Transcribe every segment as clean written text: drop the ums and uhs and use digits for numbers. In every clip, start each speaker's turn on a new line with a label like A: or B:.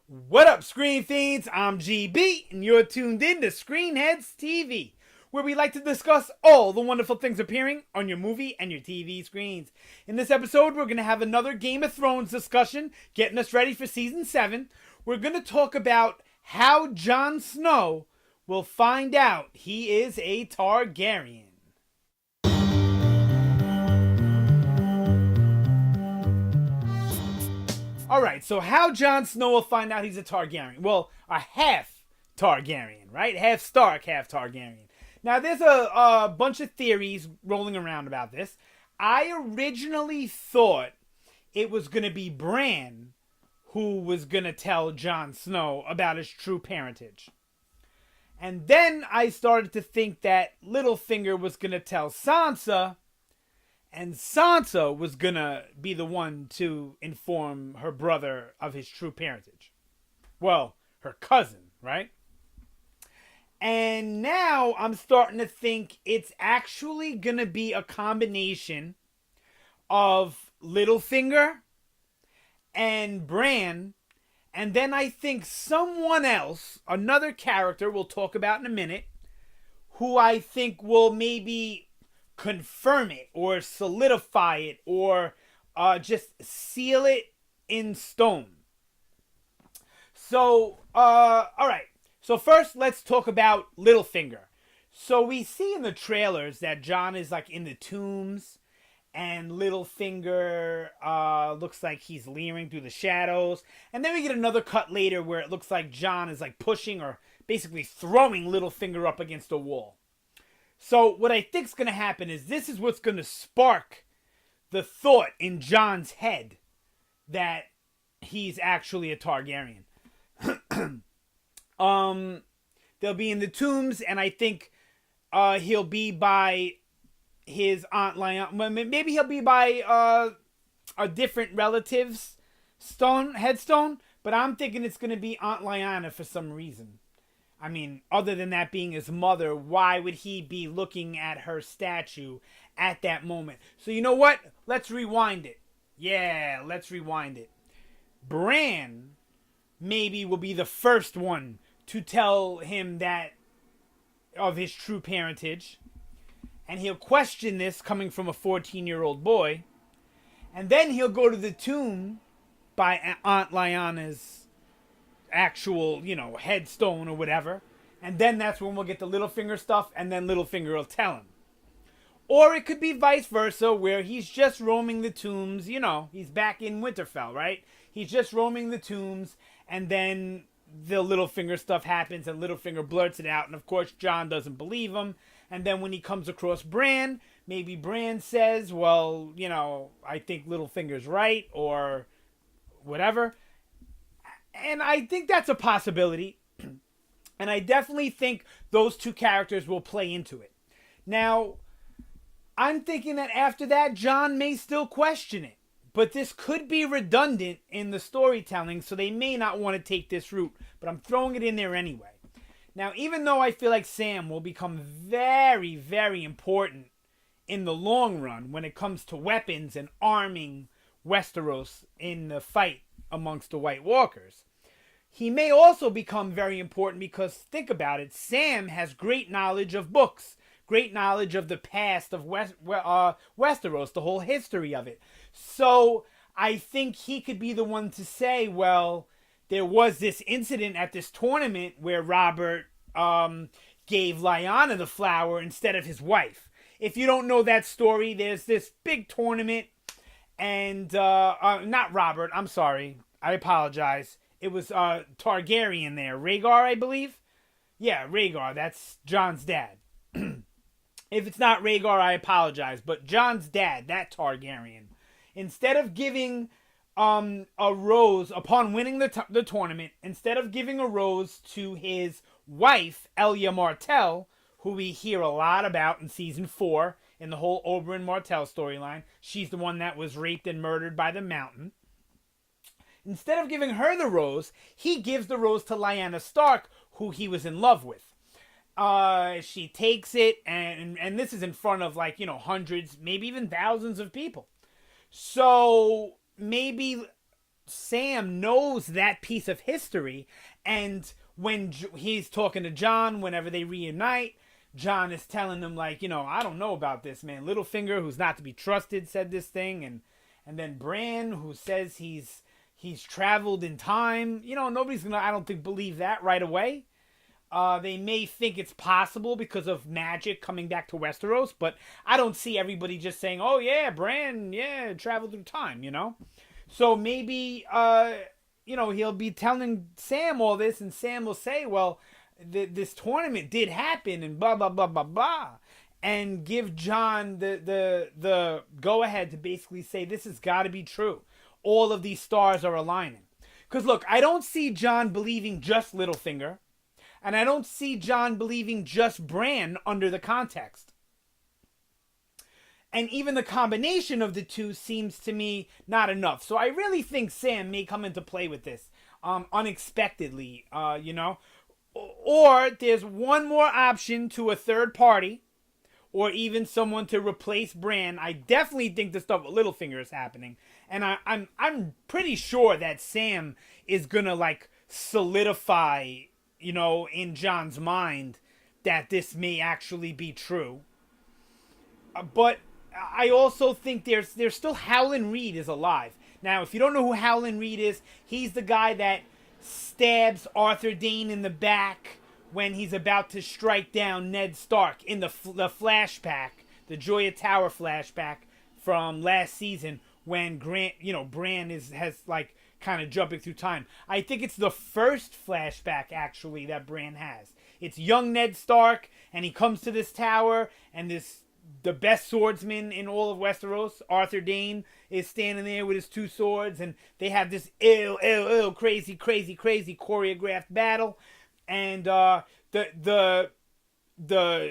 A: What up, Screen Fiends? I'm GB, and you're tuned in to Headz TV, where we like to discuss all the wonderful things appearing on your movie and your TV screens. In this episode, we're going to have another Game of Thrones discussion, getting us ready for Season 7. We're going to talk about how Jon Snow will find out he is a Targaryen. Alright, so how Jon Snow will find out he's a Targaryen? Well, a half Targaryen, right? Half Stark, half Targaryen. Now, there's a bunch of theories rolling around about this. I originally thought it was going to be Bran who was going to tell Jon Snow about his true parentage. And then I started to think that Littlefinger was going to tell Sansa, and Sansa was gonna be the one to inform her brother of his true parentage. Well, her cousin, right? And now I'm starting to think it's actually gonna be a combination of Littlefinger and Bran. And then I think someone else, another character we'll talk about in a minute, who I think will maybe confirm it or solidify it or just seal it in stone. So, all right. So first, let's talk about Littlefinger. So we see in the trailers that Jon is like in the tombs, and Littlefinger looks like he's leering through the shadows. And then we get another cut later where it looks like Jon is like pushing or basically throwing Littlefinger up against a wall. So what I think is going to happen is this is what's going to spark the thought in Jon's head that he's actually a Targaryen. They'll be in the tombs, and I think he'll be by his Aunt Lyanna. Maybe he'll be by a different relative's headstone, but I'm thinking it's going to be Aunt Lyanna for some reason. I mean, other than that being his mother, why would he be looking at her statue at that moment? So you know what? Let's rewind it. Yeah, let's rewind it. Bran maybe will be the first one to tell him that of his true parentage. And he'll question this coming from a 14-year-old boy. And then he'll go to the tomb by Aunt Lyanna's actual, headstone or whatever. And then that's when we'll get the Littlefinger stuff, and then Littlefinger will tell him. Or it could be vice versa, where he's just roaming the tombs. He's back in Winterfell, right? He's just roaming the tombs, and then the Littlefinger stuff happens, and Littlefinger blurts it out, and of course Jon doesn't believe him. And then when he comes across Bran, maybe Bran says, well, I think Littlefinger's right, or whatever. And I think that's a possibility. And I definitely think those two characters will play into it. Now, I'm thinking that after that, Jon may still question it. But this could be redundant in the storytelling, so they may not want to take this route. But I'm throwing it in there anyway. Now, even though I feel like Sam will become very, very important in the long run when it comes to weapons and arming Westeros in the fight amongst the White Walkers, he may also become very important because, think about it, Sam has great knowledge of books, great knowledge of the past of Westeros, the whole history of it. So I think he could be the one to say, well, there was this incident at this tournament where Robert gave Lyanna the flower instead of his wife. If you don't know that story, there's this big tournament, and not Robert, I'm sorry, I apologize. It was Targaryen there. Rhaegar, I believe? Yeah, Rhaegar. That's Jon's dad. If it's not Rhaegar, I apologize. But Jon's dad, that Targaryen, instead of giving a rose, upon winning the tournament, instead of giving a rose to his wife, Elia Martell, who we hear a lot about in Season 4, in the whole Oberyn Martell storyline. She's the one that was raped and murdered by the Mountain. Instead of giving her the rose, he gives the rose to Lyanna Stark, who he was in love with. She takes it, and this is in front of hundreds, maybe even thousands of people. So maybe Sam knows that piece of history, and when he's talking to Jon, whenever they reunite, Jon is telling him, like, I don't know about this, man. Littlefinger, who's not to be trusted, said this thing, and then Bran, who says he's traveled in time. Nobody's gonna, I don't think, believe that right away. They may think it's possible because of magic coming back to Westeros, but I don't see everybody just saying, "Oh yeah, Bran, yeah, traveled through time." So maybe he'll be telling Sam all this, and Sam will say, "Well, this tournament did happen," and blah blah blah blah blah, and give Jon the go ahead to basically say this has got to be true. All of these stars are aligning. Because look, I don't see Jon believing just Littlefinger. And I don't see Jon believing just Bran under the context. And even the combination of the two seems to me not enough. So I really think Sam may come into play with this unexpectedly, Or there's one more option to a third party, or even someone to replace Bran. I definitely think the stuff with Littlefinger is happening. And I'm pretty sure that Sam is going to, like, solidify, in Jon's mind that this may actually be true. But I also think there's still Howland Reed is alive. Now, if you don't know who Howland Reed is, he's the guy that stabs Arthur Dayne in the back when he's about to strike down Ned Stark in the flashback, the Joya Tower flashback from last season, when Bran has like kind of jumping through time. I think it's the first flashback actually that Bran has. It's young Ned Stark, and he comes to this tower, and the best swordsman in all of Westeros, Arthur Dayne, is standing there with his two swords, and they have this crazy choreographed battle. And the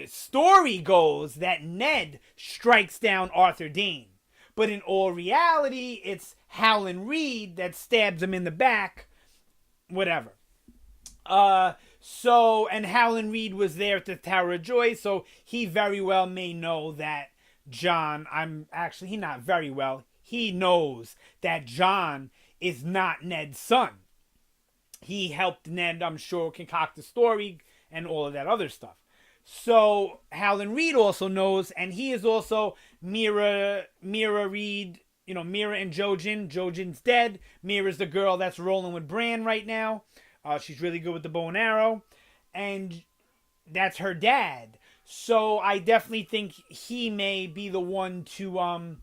A: story goes that Ned strikes down Arthur Dayne. But in all reality, it's Howland Reed that stabs him in the back. Whatever. And Howland Reed was there at the Tower of Joy, so he very well may know that Jon, he not very well, he knows that Jon is not Ned's son. He helped Ned, I'm sure, concoct the story and all of that other stuff. So Howland Reed also knows, and he is also Mira Reed, Mira and Jojen. Jojen's dead. Mira's the girl that's rolling with Bran right now. She's really good with the bow and arrow. And that's her dad. So I definitely think he may be the one to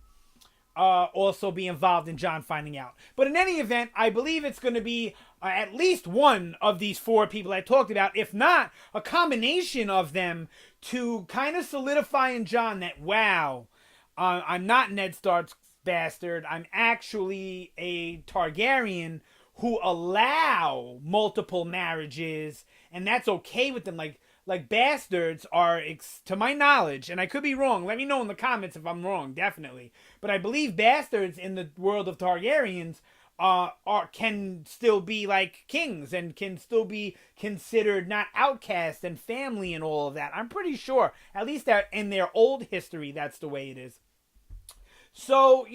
A: also be involved in Jon finding out. But in any event, I believe it's going to be at least one of these four people I talked about, if not a combination of them, to kind of solidify in Jon that, wow, I'm not Ned Stark's bastard. I'm actually a Targaryen who allow multiple marriages, and that's okay with them. Like bastards are, to my knowledge, and I could be wrong. Let me know in the comments if I'm wrong, definitely. But I believe bastards in the world of Targaryens can still be like kings and can still be considered not outcast and family and all of that. I'm pretty sure, at least that in their old history, that's the way it is. So,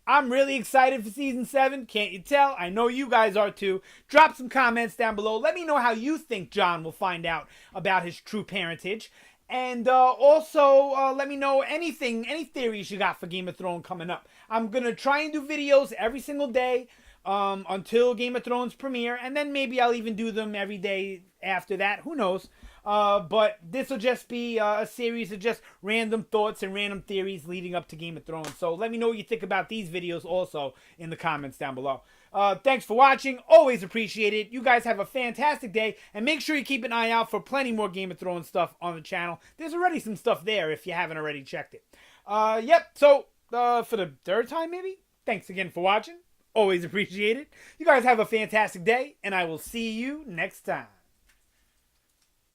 A: I'm really excited for Season 7. Can't you tell? I know you guys are too. Drop some comments down below. Let me know how you think Jon will find out about his true parentage. And also, let me know any theories you got for Game of Thrones coming up. I'm going to try and do videos every single day until Game of Thrones premiere. And then maybe I'll even do them every day after that. Who knows? But this will just be a series of just random thoughts and random theories leading up to Game of Thrones. So let me know what you think about these videos also in the comments down below. Thanks for watching. Always appreciate it. You guys have a fantastic day. And make sure you keep an eye out for plenty more Game of Thrones stuff on the channel. There's already some stuff there if you haven't already checked it. So for the third time maybe, thanks again for watching. Always appreciate it. You guys have a fantastic day. And I will see you next time.